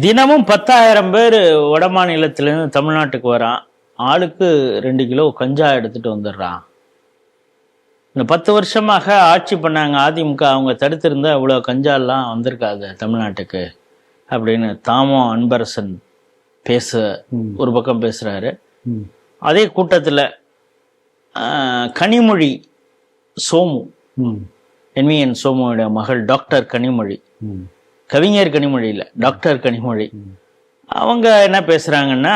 தினமும் 10,000 பேர் வட மாநிலத்திலேருந்து தமிழ்நாட்டுக்கு வரான். ஆளுக்கு 2 கிலோ கஞ்சா எடுத்துட்டு வந்துடுறான். இந்த 10 வருஷமாக ஆட்சி பண்ணாங்க அதிமுக, அவங்க தடுத்திருந்தா இவ்வளோ கஞ்சாலாம் வந்திருக்காது தமிழ்நாட்டுக்கு அப்படின்னு தாமோ அன்பரசன் ஒரு பக்கம் பேசுகிறாரு. அதே கூட்டத்தில் கனிமொழி சோமு, NVN சோமுடைய மகள் டாக்டர் கனிமொழி, கவிஞர் கனிமொழி இல்லை, டாக்டர் கனிமொழி, அவங்க என்ன பேசுகிறாங்கன்னா,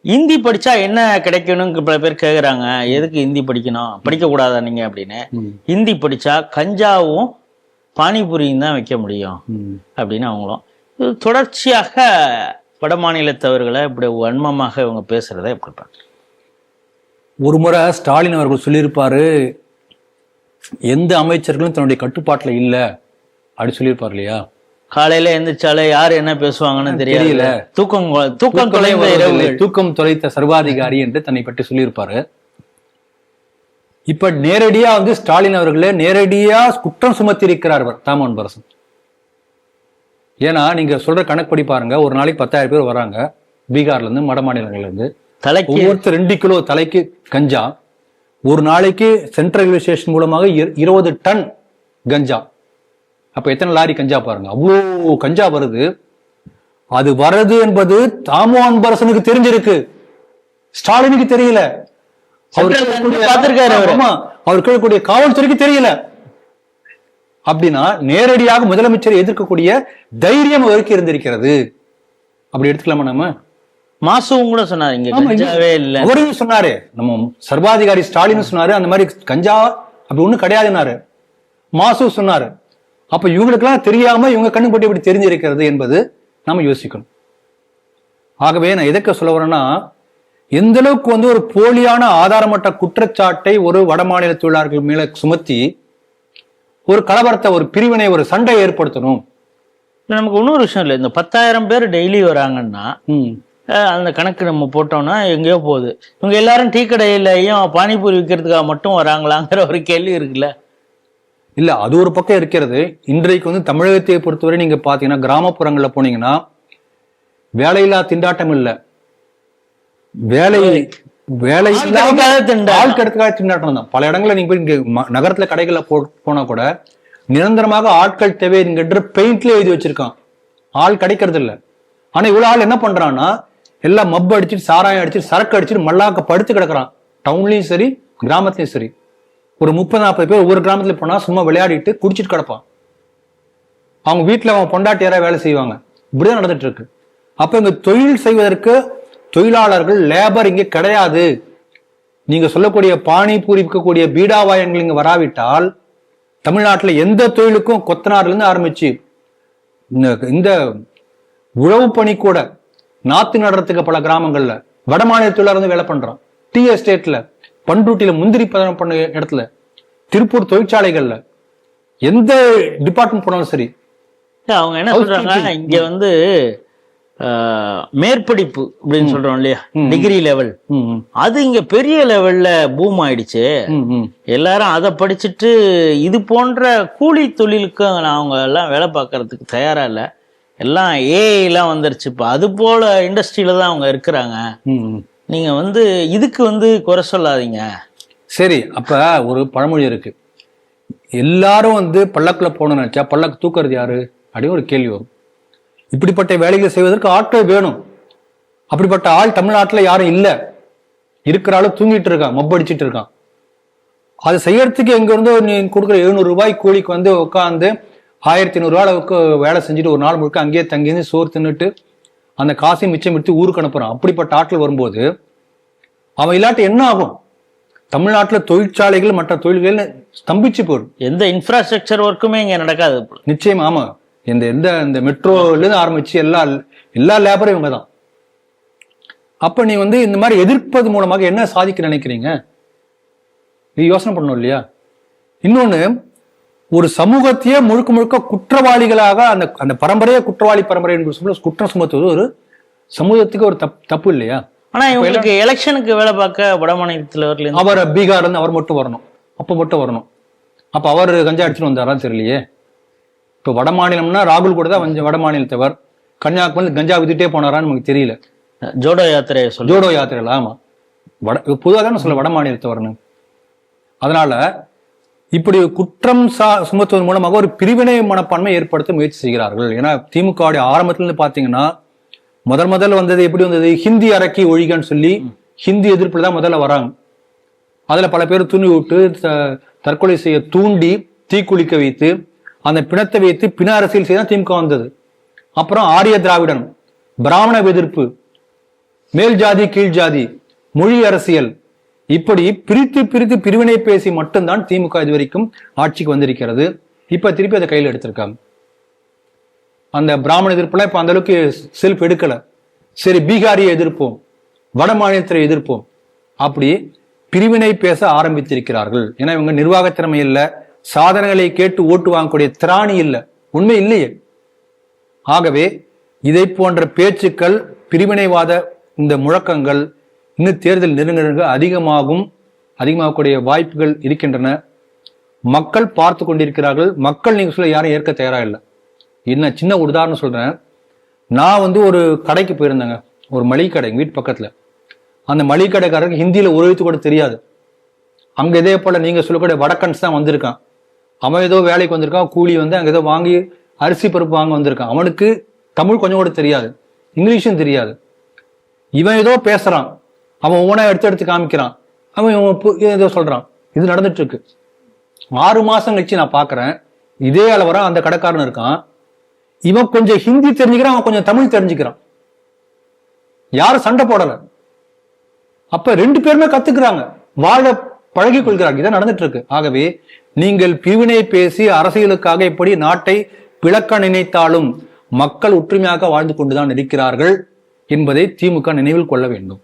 ஹிந்தி படித்தா என்ன கிடைக்கணும்னு பல பேர் கேட்குறாங்க. எதுக்கு ஹிந்தி படிக்கணும், படிக்கக்கூடாதா நீங்கள் அப்படின்னு. ஹிந்தி படித்தா கஞ்சாவும் பானிபூரியும் தான் வைக்க முடியும் அப்படின்னு அவங்களும். இது தொடர்ச்சியாக வட மாநிலத்தவர்களை இப்படி வன்மமாக இவங்க பேசுகிறத எப்படி பார்க்குறேன். ஒரு முறை ஸ்டாலின் அவர்கள் சொல்லியிருப்பாரு, எந்த அமைச்சர்களும் தன்னுடைய கட்டுப்பாட்டில் இல்லை அப்படி சொல்லியிருப்பார் இல்லையா. காலையில எந்திரிச்சாலே யாரு என்ன பேசுவாங்கன்னு தெரியல, தூக்கம் தொலைத்த சர்வாதிகாரி என்று தன்னை பற்றி சொல்லியிருப்பாரு. இப்ப நேரடியா ஸ்டாலின் அவர்களே நேரடியா குற்றம் சுமத்தி இருக்கிறார் தாமோ அன்பரசன். ஏன்னா நீங்க சொல்ற கணக்குப்படி பாருங்க, ஒரு நாளைக்கு 10,000 பேர் வராங்க பீகார்ல இருந்து, வட மாநிலங்கள்ல இருந்து. ஒவ்வொருத்தர் 2 கிலோ தலைக்கு கஞ்சா. ஒரு நாளைக்கு சென்ட்ரல் ரயில்வே ஸ்டேஷன் மூலமாக 20 டன் கஞ்சா. அப்ப எத்தனை லாரி கஞ்சா பாருங்க, அவ்வளோ கஞ்சா வருது. அது வருது என்பது தாமோ அன்பரசனுக்கு தெரிஞ்சிருக்கு, ஸ்டாலினுக்கு தெரியல. அவர் கேட்கக்கூடிய காவல்துறைக்கு தெரியல. அப்படின்னா நேரடியாக முதலமைச்சரை எதிர்க்கக்கூடிய தைரியம் அவருக்கு இருந்திருக்கிறது. அப்படி எடுத்துக்கலாமா? நம்ம மாசுவும் கூட சொன்னாரு, அவரையும் சொன்னாரு, நம்ம சர்வாதிகாரி ஸ்டாலின் சொன்னாரு அந்த மாதிரி கஞ்சா அப்படி ஒண்ணும் கிடையாதுன்னாரு. மாசு சொன்னாரு. அப்ப இவங்களுக்கெல்லாம் தெரியாம இவங்க கண்ணுப்பட்டு இப்படி தெரிஞ்சிருக்கிறது என்பது நாம யோசிக்கணும். ஆகவே நான் எதற்கு சொல்ல வரேன்னா, எந்த அளவுக்கு ஒரு போலியான ஆதாரமற்ற குற்றச்சாட்டை ஒரு வட மாநில தொழிலாளர்கள் மேல சுமத்தி ஒரு கலவரத்தை, ஒரு பிரிவினை, ஒரு சண்டை ஏற்படுத்தணும். நமக்கு இன்னொரு விஷயம் இல்லை, இந்த 10,000 பேர் டெய்லி வராங்கன்னா அந்த கணக்கு நம்ம போட்டோம்னா எங்கேயோ போகுது. இவங்க எல்லாரும் டீ கடையிலையும் பானிபூரி விற்கிறதுக்காக மட்டும் வராங்களாங்கிற ஒரு கேள்வி இருக்குல்ல. இல்ல, அது ஒரு பக்கம் இருக்கிறது. இன்றைக்கு தமிழகத்தை பொறுத்தவரை நீங்க பாத்தீங்கன்னா, கிராமப்புறங்கள்ல போனீங்கன்னா வேலையில்லா திண்டாட்டம் இல்ல, ஆட்களுக்காக திண்டாட்டம் தான். பல இடங்கள்ல நீங்க போய் இங்க நகரத்துல கடைகள்ல போனா கூட நிரந்தரமாக ஆட்கள் தேவை என்கின்ற பெயிண்ட்ல எழுதி வச்சிருக்கான். ஆள் கிடைக்கிறது இல்ல. ஆனா இவ்வளவு ஆள் என்ன பண்றான்னா, எல்லாம் மப்பு அடிச்சுட்டு, சாராயம் அடிச்சுட்டு, சரக்கு அடிச்சுட்டு மல்லாக்க படுத்து கிடக்குறான். டவுன்லயும் சரி, கிராமத்துலயும் சரி. ஒரு 30-40 பேர் ஒவ்வொரு கிராமத்துல போனா சும்மா விளையாடிட்டு குடிச்சிட்டு கிடப்பான். அவங்க வீட்டுல அவன் பொண்டாட்டியாரா வேலை செய்வாங்க. இப்படிதான் நடந்துட்டு இருக்கு. அப்ப இங்க தொழில் செய்வதற்கு தொழிலாளர்கள், லேபர் இங்க கிடையாது. நீங்க சொல்லக்கூடிய பானிபூரி விற்கக்கூடிய பீடாவாயங்கள் இங்க வராவிட்டால் தமிழ்நாட்டுல எந்த தொழிலுக்கும், கொத்தனார்ல இருந்து ஆரம்பிச்சு இந்த உழவு பணி கூட, நாத்து நடுறதுக்கு பல கிராமங்கள்ல வட மாநில தொழிலாளர் வேலை பண்றான். டீ எஸ்டேட்ல, பண்ருட்டியில முந்திரி பதனம் பண்ண இடத்துல, திருப்பூர் தொழிற்சாலைகள்ல, எந்த டிபார்ட்மெண்ட் போனாலும் சரி. அவங்க என்ன சொல்றாங்க, இங்க மேற்படிப்பு அப்படின்னு சொல்றோம் இல்லையா, டிகிரி லெவல், அது இங்க பெரிய லெவல்ல பூம் ஆயிடுச்சு. எல்லாரும் அதை படிச்சுட்டு இது போன்ற கூலி தொழிலுக்கு அவங்க எல்லாம் வேலை பார்க்கறதுக்கு தயாரா இல்ல. எல்லாம் ஏஐ எல்லாம் வந்துருச்சு. இப்ப அது போல இண்டஸ்ட்ரியில தான் அவங்க இருக்கிறாங்க. நீங்க இதுக்கு குறை சொல்லாதீங்க. சரி, அப்ப ஒரு பழமொழி இருக்கு, எல்லாரும் பல்லக்குல போகணும்னு நினைச்சா பல்லக்கு தூக்குறது யாரு அப்படின்னு ஒரு கேள்வி வரும். இப்படிப்பட்ட வேலைகளை செய்வதற்கு ஆட்கள் வேணும். அப்படிப்பட்ட ஆள் தமிழ்நாட்டுல யாரும் இல்ல. இருக்கிற ஆளு தூங்கிட்டு இருக்கான், மப்படிச்சுட்டு இருக்கான். அது செய்யறதுக்கு எங்க இருந்தோ நீ கொடுக்குற 700 ரூபாய் கூலிக்கு உட்காந்து 1500 ரூபாய் அளவுக்கு வேலை செஞ்சுட்டு ஒரு நாள் முழுக்க அங்கேயே தங்கிருந்து சோறு தின்னுட்டு அந்த காசையும் மிச்சம் எடுத்து ஊருக்கு அனுப்புறான். அப்படிப்பட்ட ஆட்கள் வரும்போது அவன் இல்லாட்டி என்ன ஆகும்? தமிழ்நாட்டுல தொழிற்சாலைகள், மற்ற தொழில்கள் ஸ்தம்பிச்சு போடும். எந்த இன்ஃப்ராஸ்ட்ரக்சர் ஒர்க்குமே இங்க நடக்காது. நிச்சயமா. ஆமா, இந்த மெட்ரோல இருந்து ஆரம்பிச்சு எல்லா லேபரும் இவங்க தான். அப்ப நீ இந்த மாதிரி எதிர்ப்பது மூலமாக என்ன சாதிக்க நினைக்கிறீங்க? நீ யோசனை பண்ணணும் இல்லையா? இன்னொன்னு, ஒரு சமூகத்தையே முழுக்க முழுக்க குற்றவாளிகளாக அந்த பரம்பரையே குற்றவாளி பரம்பரை என்று சொல்ல குற்றம் சுமத்துவது ஒரு சமூகத்துக்கு ஒரு தப்பு இல்லையா? ஆனா இவங்களுக்கு எலெக்ஷனுக்கு வேலை பார்க்க வட மாநிலத்தில் அவர் பீகார்ல இருந்து அவர் மட்டும் வரணும், அப்ப மட்டும் வரணும். அப்ப அவர் கஞ்சா அடிச்சுட்டு வந்தாரான்னு தெரியலையே. இப்போ வட மாநிலம்னா ராகுல் கூட தான் வட மாநிலத்தவர், கன்னியாகுமரி கஞ்சா வித்துட்டே போனாரான்னு நமக்கு தெரியல. ஜோடோ யாத்திரையை சொல்லி ஜோடோ யாத்திரைகள். ஆமா, பொதுவாக தான் சொல்ல வட மாநிலத்தவர்னு. அதனால இப்படி குற்றம் சுமத்துவதன் மூலமாக ஒரு பிரிவினை மனப்பான்மை ஏற்படுத்த முயற்சி செய்கிறார்கள். ஏன்னா திமுக ஆரம்பத்துல பாத்தீங்கன்னா முதல்ல வந்தது எப்படி வந்தது, ஹிந்தி அரக்கி ஒழிகன்னு சொல்லி ஹிந்தி எதிர்ப்புல தான் முதல்ல வராங்க. அதுல பல பேர் துணி விட்டு தற்கொலை செய்ய தூண்டி தீக்குளிக்க வைத்து அந்த பிணத்தை வைத்து பிண அரசியல் செய்ய திமுக வந்தது. அப்புறம் ஆரிய திராவிடன், பிராமண எதிர்ப்பு, மேல் ஜாதி கீழ் ஜாதி, மொழி அரசியல், இப்படி பிரித்து பிரிவினை பேசி மட்டும்தான் திமுக இதுவரைக்கும் ஆட்சிக்கு வந்திருக்கிறது. இப்ப திருப்பி அதை கையில் எடுத்திருக்காங்க. அந்த பிராமண எதிர்ப்புலாம் இப்ப அந்த அளவுக்கு செல்ஃப் எடுக்கல. சரி, பீகாரியை எதிர்ப்போம், வட மாநிலத்தை எதிர்ப்போம், அப்படி பிரிவினை பேச ஆரம்பித்திருக்கிறார்கள். ஏன்னா இவங்க நிர்வாக திறமை இல்ல, சாதனைகளை கேட்டு ஓட்டு வாங்கக்கூடிய திராணி இல்ல, உண்மை இல்லையே. ஆகவே இதை போன்ற பேச்சுக்கள், பிரிவினைவாத இந்த முழக்கங்கள் இன்னும் தேர்தல் நெருங்க அதிகமாகக்கூடிய வாய்ப்புகள் இருக்கின்றன. மக்கள் பார்த்து கொண்டிருக்கிறார்கள். மக்கள் நீங்க சொல்ல யாரும் ஏற்க தயாரா இல்லை. என்ன சின்ன உதாரணம் சொல்றேன். நான் ஒரு கடைக்கு போயிருந்தேங்க, ஒரு மளிகை கடை வீட்டு பக்கத்துல. அந்த மளிகை கடைக்காரருக்கு ஹிந்தியில ஒரு எழுத்து கூட தெரியாது. அங்க இதே போல நீங்க சொல்லக்கூடிய வடக்கன்ஸ் தான் வந்திருக்கான். அவன் ஏதோ வேலைக்கு வந்திருக்கான், கூலி அங்க ஏதோ வாங்கி அரிசி பருப்பு வாங்க வந்திருக்கான். அவனுக்கு தமிழ் கொஞ்சம் கூட தெரியாது, இங்கிலீஷும் தெரியாது. இவன் ஏதோ பேசுறான், அவன் ஒவ்வொன்றா எடுத்து காமிக்கிறான், அவன் ஏதோ சொல்றான். இது நடந்துட்டு இருக்கு. 6 மாசம் கழிச்சு நான் பாக்குறேன், இதே அளவரா அந்த கடைக்காரன் இருக்கான். இவன் கொஞ்சம் ஹிந்தி தெரிஞ்சுக்கிறான், அவன் கொஞ்சம் தமிழ் தெரிஞ்சுக்கிறான். யாரும் சண்டை போடல. அப்ப 2 பேருமே கத்துக்கிறாங்க, வாழ பழகி கொள்கிறாங்க. இதான் நடந்துட்டு இருக்கு. ஆகவே நீங்கள் பிரிவினை பேசி அரசியலுக்காக எப்படி நாட்டை பிளக்க நினைத்தாலும் மக்கள் ஒற்றுமையாக வாழ்ந்து கொண்டுதான் இருக்கிறார்கள் என்பதை திமுக நினைவில் கொள்ள வேண்டும்.